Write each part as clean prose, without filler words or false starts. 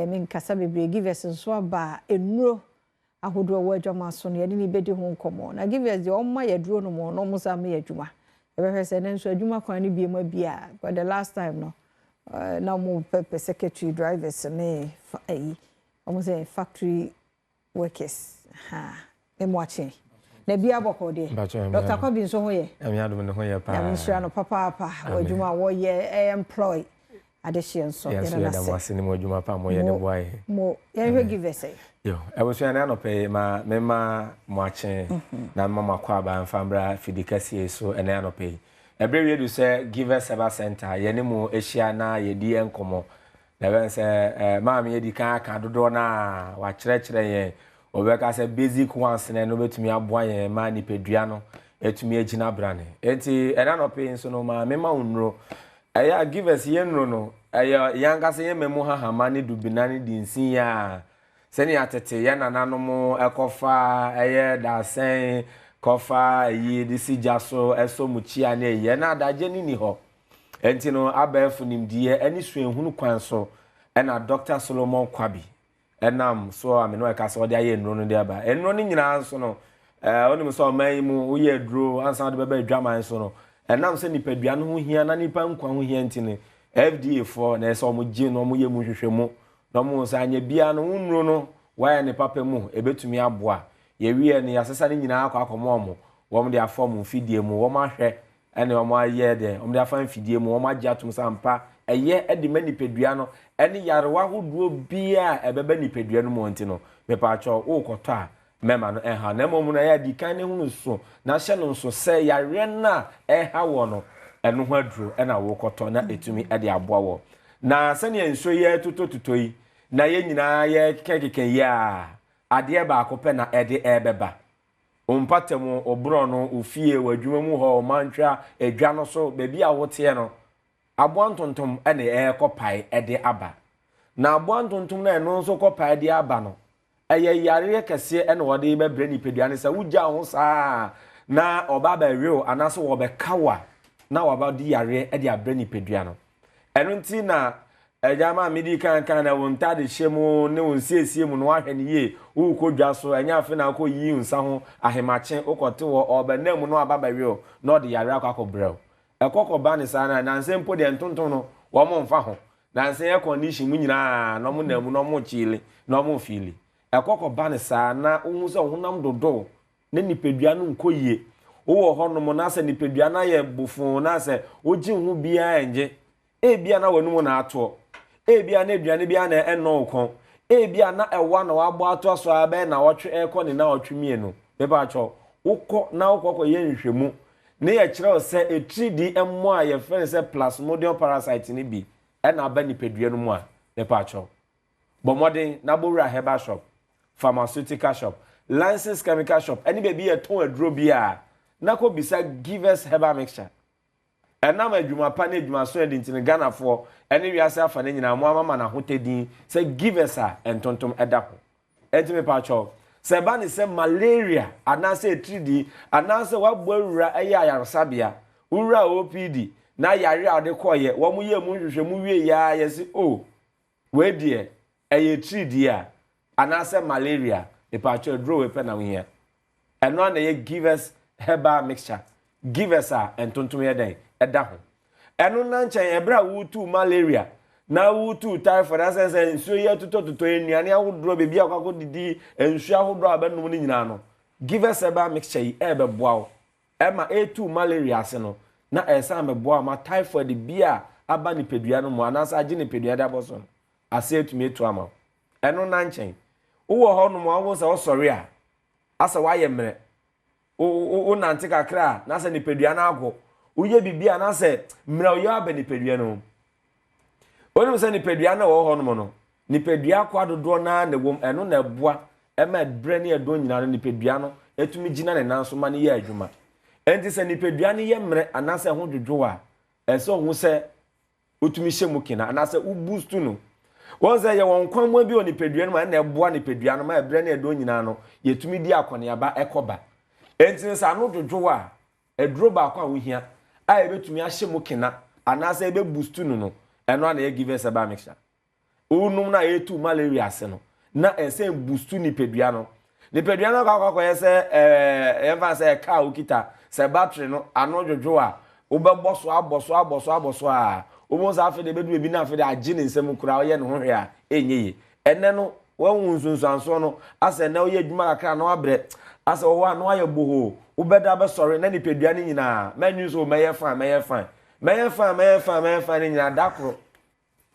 me nkasa bebre givers nso aba enuro ahodo wo adwuma so no ye ni bedi ho nkomo na givers de omma ye duro no mo no mo sa me adwuma e be hwese ne nso adwuma kwan ni biema bia but the last time no na mo secretary drivers ne almost say factory workers me watching na bia boko de Dr. Kobi nso ho ye am Adom ne ho ye pa am nso no papa adwuma wo ye employ addition so you know na wase ni mo adwuma pa mo ye ne boy mo ye givers yo e wo so na no pe ma me ma mo ache na mama kwa aba mfambra fidikasi so ene ya no pe ebre we do say givers Herbal center ye ne mo ehia na ye di enkomo na ben say ma me ye di kan aka dodo na wa kire ye obeka say basic ones na no betumi aboa ye ma ni pedua no etumi agina brane enti ena no pe so no ma me ma unro eya givers ye nro no eya yanga say ye memu ha ma ni dubinani di nsin ya seni atete ye nananom ekofa eye dasen kofa yi disi jaso eso muchia na ye na adaje ni ho enti no abafu nimdie ani suenhunu kwan so na Dr. Solomon Kwabi enam so ameno e ka so de aye nro no de aba enro ni nyina so no onim so man mu uye duro ansa de beba adwaman so no enam se nipadua no ho hia na nipa nkwa ho hia enti ne FDA for na so mo gi no mo ye mu hwehwemu no mo sa anya bia no nro no why ne papa mu ebetumi aboa ye wie ne yasesa ne nyina akwa akomo mo wo de afom fidie mu wo ma hwe ene wo ma ye de wo de afam fidie mu wo ma gi atum sampa eye edi manipedua no ene yarewa hoduo bia ebeba nipedua no mo nti no me pa cho wo koto a mema no eha na momu na ya di kan ne hunu so na hye no so se yare na eha wo no eno ho aduro ena wo koto na etumi ede aboa wo na sene enso ye tutoyi na ye nyina ye kekeke ya ade ba akope na ede ebeba ompatemu obro no ofie wadwuma mu ho mantwa edwa no so bebi a wote no aboantontom ene ekopai ede aba na aboantontom na eno so kopai ede aba no eye yare kese ene wode bebre ni pedua ne sa wugya ho saa na oba ba real anaso wo be kawa na waba di yare ede abre ni pedua no eno nti na ejama midi kan na wonta de hyemu ne wonsiesie mu no ahwe ne ye wo kodwa so enya afi na akọ yi nsa ho ahemache okote wo obanam no aba ba real no de yare akọ brel ekoko ba ne sana na nsempo de ntonton no wo mo mfa ho na nsen e condition mu nyina no mo namu no mo chile no mo fili ekoko ba ne sana ohun se honam dodo ne nipedua no nkoyie wo ho no mo na se nipedua na ye bufun na se oji hu bia enje bia na wanu mo na ato bia na aduane bia na eno kon bia na ewa na wagbo ato so abe na wotwe eko ne na wotwe mienu beba acho ukọ na ukọ ye nhwemu ne ye kire se a 3D emmo a ye fe se plasmodium parasite ni bi e na aba nipedua no mu a beba acho bomodin na bowura Herbal shop pharmaceutical shop license chemical shop any baby e ton aduro bia na ko bisa givers Herbal mixture enam adwuma pa na adwuma so edintin Ghana for ene wiase afa na nyina mo amama na hotedin say givers a entontom eda ho entime pa cho se ba ni se malaria anase 3D anase wagbo awura eye ayarsabia wura OPD na yare ade koye wo mu ye mu hwehwe mu wie ya yesi o we die eye 3D a anase malaria e pa cho draw we pe na wo eno na ye givers Herbal mixture givers a entontom eden eda ho eno na nchen ebra wutu malaria na wutu typhoid asense nsuo ye tutototo enuane ahodro bebi akwakọ didi nsuo ahodro abenum ni nyina no givers Herbal mixture yi ebeboa wo ema A2 malaria ase no na esa meboa ma typhoid bia aba ni pedua no mo anasa age ni pedua da boso ase etumi etu ama eno na nchen wo ho no mo awo se osori a asa wa ye mre o nante kakra na se ni pedua na agwo uye bibia na se mra oyo aba ni pedua no onu se ni pedua na wo ho no no ni pedua kwa dodo na ne wom eno na boa ema bre ne edo nyina no ni pedua no etumi gina ne nanso ma ne ye adwuma enti se ni pedua ne ye mre anase ho dwodwo a ese ho se otumi hyemu kina anase u boost no won se ye won kwan mo bi oni pedua no ma na boa ni pedua no ma bre ne edo nyina no yetumi di akone aba ekoba enti se anu dwodwo a edro ba kwa wo hia a ebetumi ahyemu kina anase ebe boost no eno na ye givers Herbal mixture unum na yetu malaria ase no na ese boost nipadua no nipadua no kakọ yese emfa se ka ukita se battery no ano dwodwo a wobɛbɔ aboso a omo sa afi de bedu ebi na afi de agi ne nsem kura oye ne ho hwe a enye ene no wanwu nsunsanso no ase na oye adwuma kakra na wabre ase wo wa no aye boho wobɛda be sorry na nipadua ne nyina manu so meye fine ne nyina dakro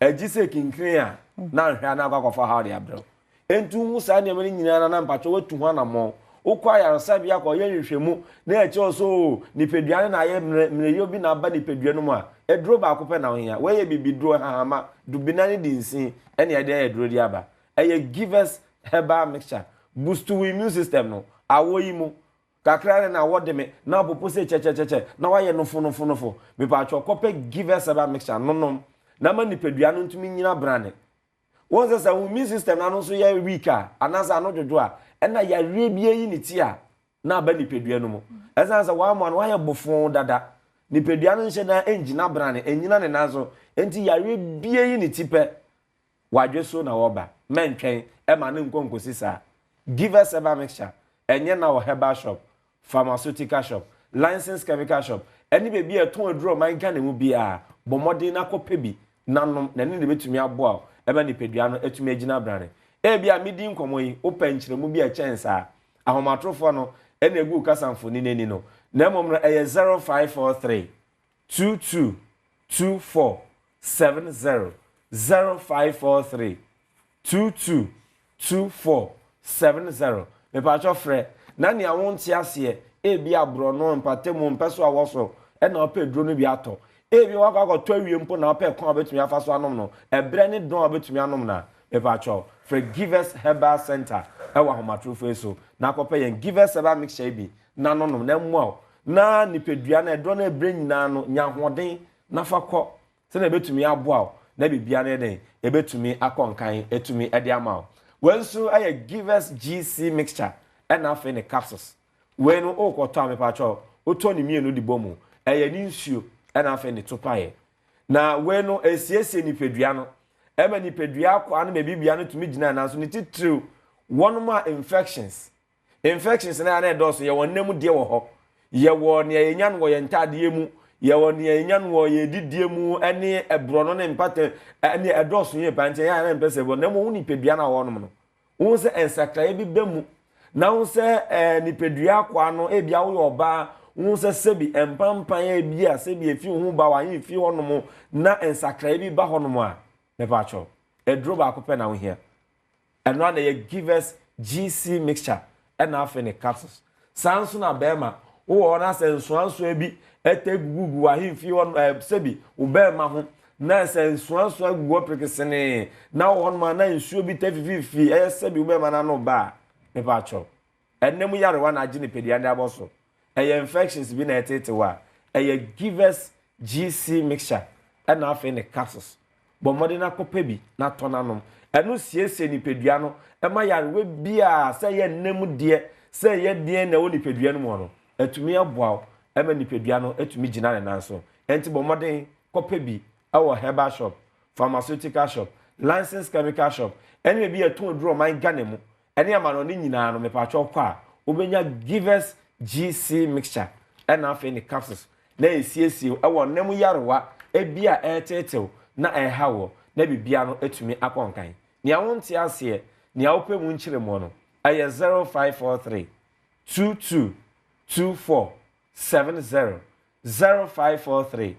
agi se kinkrin a na hwe na akwakofa ha de abro entu hu sa ne mani nyina na mpacho watu ho anamo ukwa yarasa bia ko ye nhwehwemu na eche oso nipadua na aye mreyo bi na aba nipadua no mu a edro ba ko pe na ohia we ye bibidro hahama dubina ne dinsin ene ye de edro di aba eye givers herbal mixture boost to immune system no awoyi mu kakra na wodeme na popo se chechecheche na waye nofo me pa cho kope givers herbal mixture nonom na ma nipadua no ntumi nyina brane won say immune system na no so ye weak a anasa no dwodo a ena ya rebie yi ni ti a na aba nipadua no mu esan say wa mo no waye bofon dada nipadua no nche na engina brane enyina ne nazo enti ya rebie yi ni ti pe wadweso na woba mentwen e ma ne nkonkosi sa give us herbal mixture enye na wo herbal shop pharmaceutical shop licensed chemical shop eni bebi e ton aduro man kan mu bia bomodin na kope bi nanom na ne betumi aboa e ba nipadua no etumi agina brane e bia midi nkomo yi open kyeremu bia chance a ahomatrofo no ena egu kasamfo ni neni no na mom no eye 0543 2224 70 0543 2224 70 me pa cho frɛ na ne awonti ase e bi abro no mpatemu mpeso awoso e na opa duro no bi ato e bi wakakɔ to awie mpo na opa kon abetumi afaso anom no ebre ne don abetumi anom na me pa cho for Givers Herbal Center e wa homatrofo eso na akɔpɛ yen Givers Herbal mixture bi na nonom na mmoa na nipadua na edo na ebre nyina no nyahoden na fakɔ se na betumi aboa na bibia na den ebetumi akɔnkan etumi ede ama wensu aye Givers GC mixture and afa ne capsules we no okoto amepacho oto ni mienu di bomu eye ni nsuo and afa ne topaye na we no esiesie ni pedua no ema ni pedua kwa na bibia no tumi gina na so ni titru one more infections na na edoso ye wonam de wo ho ye wo ne enya no ye ntade mu ye wo ne enya no ye didie mu ene ebro no ne mpate ene edoso ye pante ya na mpese bo na mo ni pedua na wo no no wo se ensakra bi bemu na wo se nipadua kwa no e bia wo yoba wo se sebi empampan e bia sebi efi ho ba wa yin fi honom na ensakra bi ba honom a me pa cho edro ba akopɛ na wo hia eno na ye Givers GC mixture and afa ne capsules sanso na bema wo na sensuanso bi etegugu wa yin fi hon sebi wo bema ho na sensuanso agugo prekesene na wo hon ma na nsuo bi tafififi sebi wo bema na no ba me pa cho enemu yare wa na agi ne pedia nda boso infections bi na etetewa Givers GC mixture and afa ne capsules bomode na kope bi na tonanom enu siesie ni pedua no ema yare we bia se ye nemu de se ye de na wo ni pedua no mo no etumi aboa ema ni pedua no etumi gina ne nanso enti bomode kope bi our herbal shop pharmaceutical shop licensed chemical shop eni bi eton duro man gane mu eni ama no ni nyina no me pa cho kwa obenya Givers GC mixture ena afa ni capsules na esiesie ewo nemu yarewa ebia etetew na ehawo na bibia no etumi akɔnkan ni awonte ase ni awopɛ mu nkyeremo no aye 0543 2224 70 0543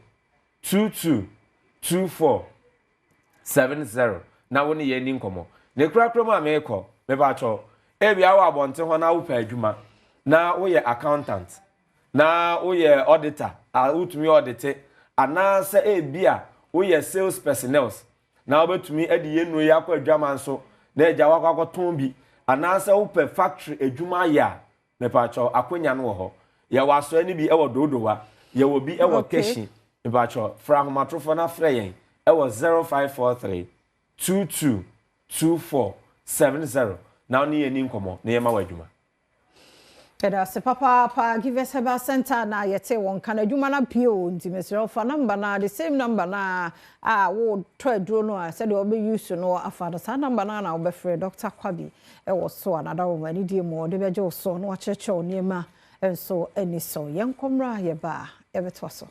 2224 70 na woni ye ni nkomo ne kurakura ma mekɔ me ba cho ebia wo abonte ho na wopɛ adwuma na wo ye accountant na wo ye auditor a wotumi audite ana se ebia wo ye sales personnel na obetumi edi yenu ya kwa adwama nso na eja wakwakoton bi ananse wo pe factory adwuma ya me pa cho akonya no ho ye waso ani bi e wo dodowa ye wo bi e wo keshi me pa cho fra homatrofo na fra yen e wo 0543 2224 70 na oni ye ni nkomo na ye ma wadwuma Eda se papa give us Herbal Center na yete won kan adwuma na pio nti mesre fa number na the same number na wo to aduro no a said obe use no afa the same number na obe free Dr. Kwabi e wo so another woman ni die mo de beje so no a cheche o niema enso eni so yenkomra ye ba e beto so